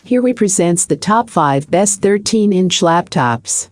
Here we presents the top 5 best 13-inch laptops.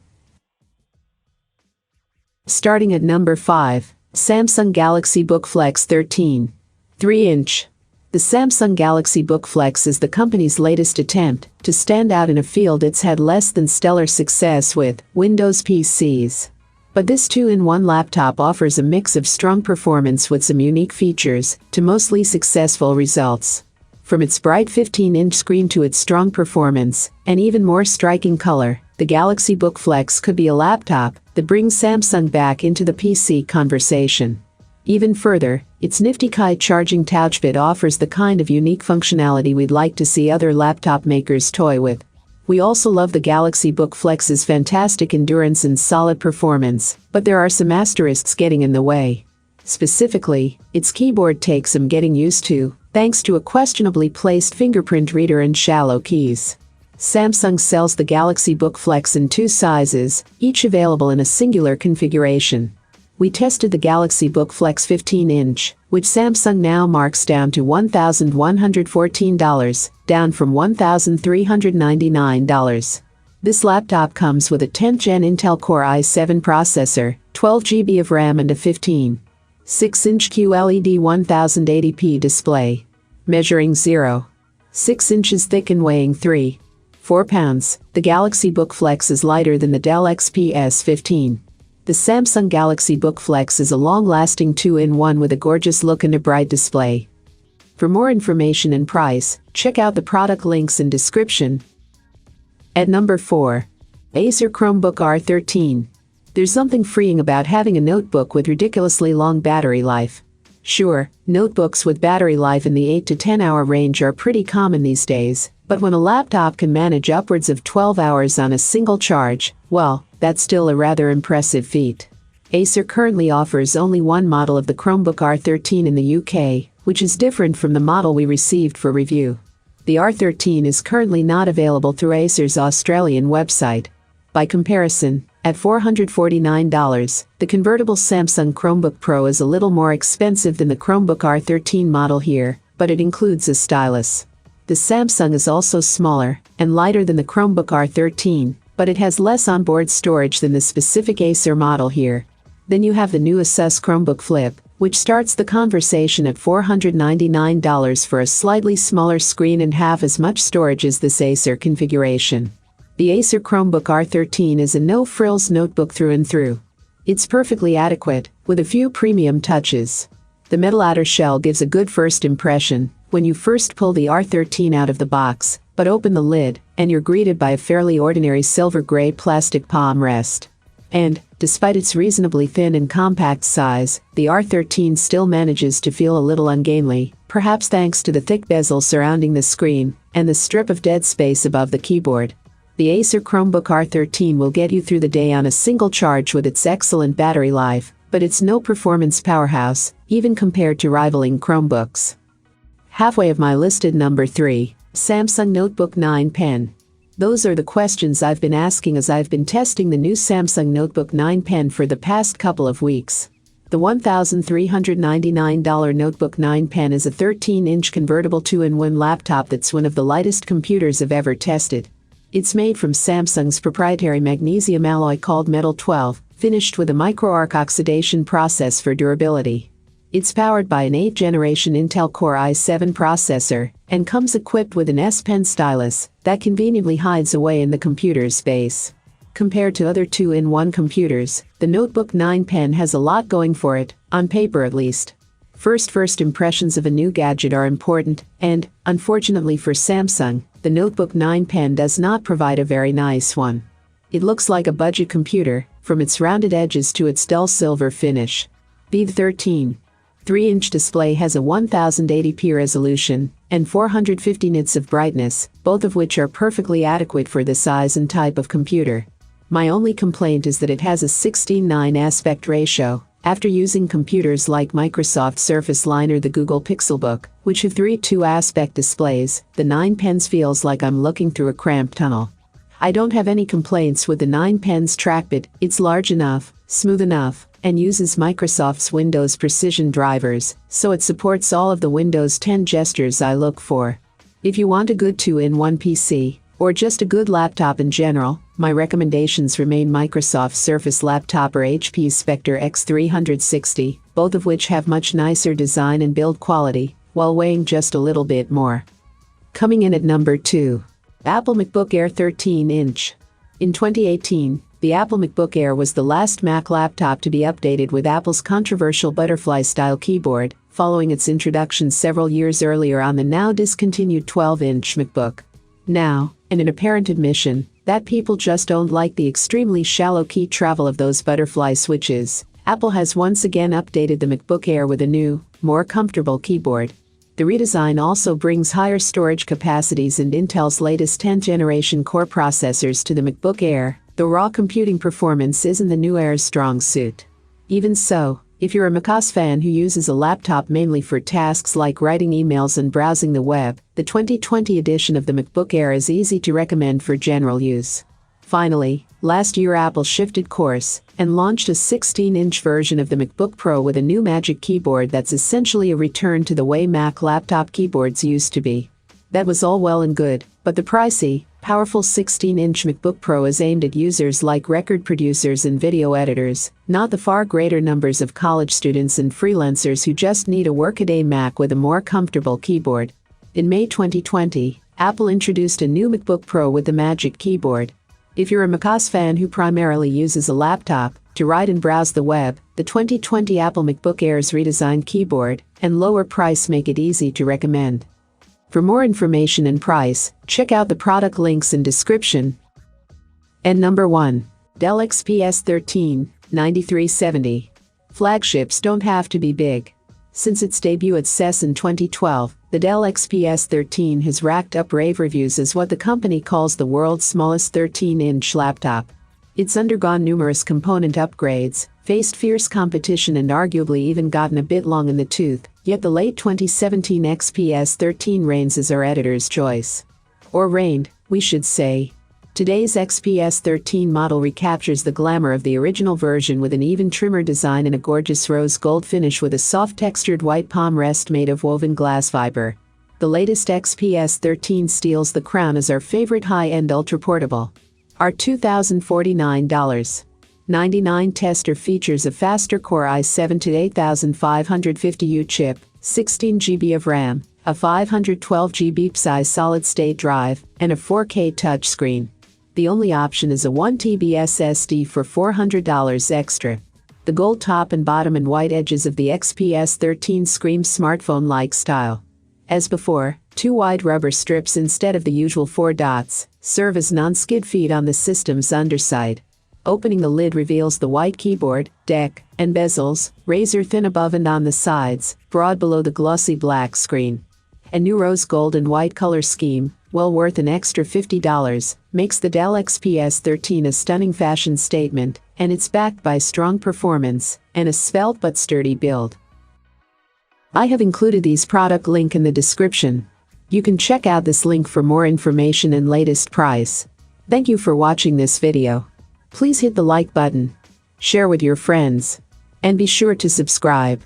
Starting at number 5, Samsung Galaxy Book Flex 13. 3-inch. The Samsung Galaxy Book Flex is the company's latest attempt to stand out in a field it's had less than stellar success with, Windows PCs. But this 2-in-1 laptop offers a mix of strong performance with some unique features to mostly successful results. From its bright 15-inch screen to its strong performance, and even more striking color, the Galaxy Book Flex could be a laptop that brings Samsung back into the PC conversation. Even further, its nifty Qi charging touchpad offers the kind of unique functionality we'd like to see other laptop makers toy with. We also love the Galaxy Book Flex's fantastic endurance and solid performance, but there are some asterisks getting in the way. Specifically, its keyboard takes some getting used to, thanks to a questionably placed fingerprint reader and shallow keys. Samsung sells the Galaxy Book Flex in 2 sizes, each available in a singular configuration. We tested the Galaxy Book Flex 15-inch, which Samsung now marks down to $1,114, down from $1,399. This laptop comes with a 10th Gen Intel Core i7 processor, 12 GB of RAM and a 15.6-inch QLED 1080p display. Measuring 0.6 inches thick and weighing 3.4 pounds, the Galaxy Book Flex is lighter than the Dell XPS 15. The Samsung Galaxy Book Flex is a long-lasting 2-in-1 with a gorgeous look and a bright display. For more information and price, check out the product links in description. At number 4. Acer Chromebook R13. There's something freeing about having a notebook with ridiculously long battery life. Sure, notebooks with battery life in the 8 to 10 hour range are pretty common these days, but when a laptop can manage upwards of 12 hours on a single charge, well, that's still a rather impressive feat. Acer currently offers only one model of the Chromebook R13 in the UK, which is different from the model we received for review. The R13 is currently not available through Acer's Australian website. By comparison, at $449, the convertible Samsung Chromebook Pro is a little more expensive than the Chromebook R13 model here, but it includes a stylus. The Samsung is also smaller and lighter than the Chromebook R13, but it has less onboard storage than the specific Acer model here. Then you have the new Asus Chromebook Flip, which starts the conversation at $499 for a slightly smaller screen and half as much storage as this Acer configuration. The Acer Chromebook R13 is a no-frills notebook through and through. It's perfectly adequate, with a few premium touches. The metal outer shell gives a good first impression when you first pull the R13 out of the box, but open the lid, and you're greeted by a fairly ordinary silver-gray plastic palm rest. And, despite its reasonably thin and compact size, the R13 still manages to feel a little ungainly, perhaps thanks to the thick bezel surrounding the screen and the strip of dead space above the keyboard. The Acer Chromebook R13 will get you through the day on a single charge with its excellent battery life, but it's no performance powerhouse, even compared to rivaling Chromebooks. Halfway of my list at number 3, Samsung Notebook 9 Pen. Those are the questions I've been asking as I've been testing the new Samsung Notebook 9 Pen for the past couple of weeks. The $1,399 Notebook 9 Pen is a 13-inch convertible 2-in-1 laptop that's one of the lightest computers I've ever tested. It's made from Samsung's proprietary magnesium alloy called Metal 12, finished with a micro-arc oxidation process for durability. It's powered by an 8th generation Intel Core i7 processor, and comes equipped with an S Pen stylus that conveniently hides away in the computer's base. Compared to other 2-in-1 computers, the Notebook 9 Pen has a lot going for it, on paper at least. First impressions of a new gadget are important, and, unfortunately for Samsung, the Notebook 9 Pen does not provide a very nice one. It looks like a budget computer, from its rounded edges to its dull silver finish. The 13.3-inch display has a 1080p resolution and 450 nits of brightness, both of which are perfectly adequate for the size and type of computer. My only complaint is that it has a 16:9 aspect ratio. After using computers like Microsoft Surface Line or the Google Pixelbook, which have 3:2 aspect displays, the 9 Pens feels like I'm looking through a cramped tunnel. I don't have any complaints with the 9 Pens trackpad. It's large enough, smooth enough, and uses Microsoft's Windows Precision drivers, so it supports all of the Windows 10 gestures I look for. If you want a good 2-in-1 PC, or just a good laptop in general, my recommendations remain Microsoft Surface Laptop or HP's Spectre X360, both of which have much nicer design and build quality, while weighing just a little bit more. Coming in at number 2. Apple MacBook Air 13-inch. In 2018, the Apple MacBook Air was the last Mac laptop to be updated with Apple's controversial butterfly-style keyboard, following its introduction several years earlier on the now discontinued 12-inch MacBook. Now, in an apparent admission that people just don't like the extremely shallow key travel of those butterfly switches, Apple has once again updated the MacBook Air with a new, more comfortable keyboard. The redesign also brings higher storage capacities and Intel's latest 10th generation core processors to the MacBook Air, though raw computing performance isn't the new Air's strong suit. Even so, if you're a macOS fan who uses a laptop mainly for tasks like writing emails and browsing the web, the 2020 edition of the MacBook Air is easy to recommend for general use. Finally, last year Apple shifted course and launched a 16-inch version of the MacBook Pro with a new Magic Keyboard that's essentially a return to the way Mac laptop keyboards used to be. That was all well and good, but the pricey, powerful 16-inch MacBook Pro is aimed at users like record producers and video editors, not the far greater numbers of college students and freelancers who just need a workaday Mac with a more comfortable keyboard. In May 2020, Apple introduced a new MacBook Pro with the Magic Keyboard. If you're a macOS fan who primarily uses a laptop to write and browse the web, the 2020 Apple MacBook Air's redesigned keyboard and lower price make it easy to recommend. For more information and price, check out the product links in description. And number 1. Dell XPS 13, 9370. Flagships don't have to be big. Since its debut at CES in 2012, the Dell XPS 13 has racked up rave reviews as what the company calls the world's smallest 13-inch laptop. It's undergone numerous component upgrades, faced fierce competition and arguably even gotten a bit long in the tooth, yet the late 2017 XPS 13 reigns as our editor's choice. Or reigned, we should say. Today's XPS 13 model recaptures the glamour of the original version with an even trimmer design and a gorgeous rose gold finish with a soft textured white palm rest made of woven glass fiber. The latest XPS 13 steals the crown as our favorite high-end ultra-portable. Our $2,049.99 tester features a faster Core i7 to 8550U chip, 16 GB of RAM, a 512 GB size solid-state drive, and a 4K touchscreen. The only option is a 1 TB SSD for $400 extra. The gold top and bottom and white edges of the XPS 13 scream smartphone-like style. As before, 2 wide rubber strips instead of the usual 4 dots serve as non-skid feet on the system's underside. Opening the lid reveals the white keyboard, deck, and bezels, razor-thin above and on the sides, broad below the glossy black screen. A new rose gold and white color scheme, well worth an extra $50, makes the Dell XPS 13 a stunning fashion statement, and it's backed by strong performance and a svelte but sturdy build. I have included these product link in the description. You can check out this link for more information and latest price. Thank you for watching this video. Please hit the like button, share with your friends, and be sure to subscribe.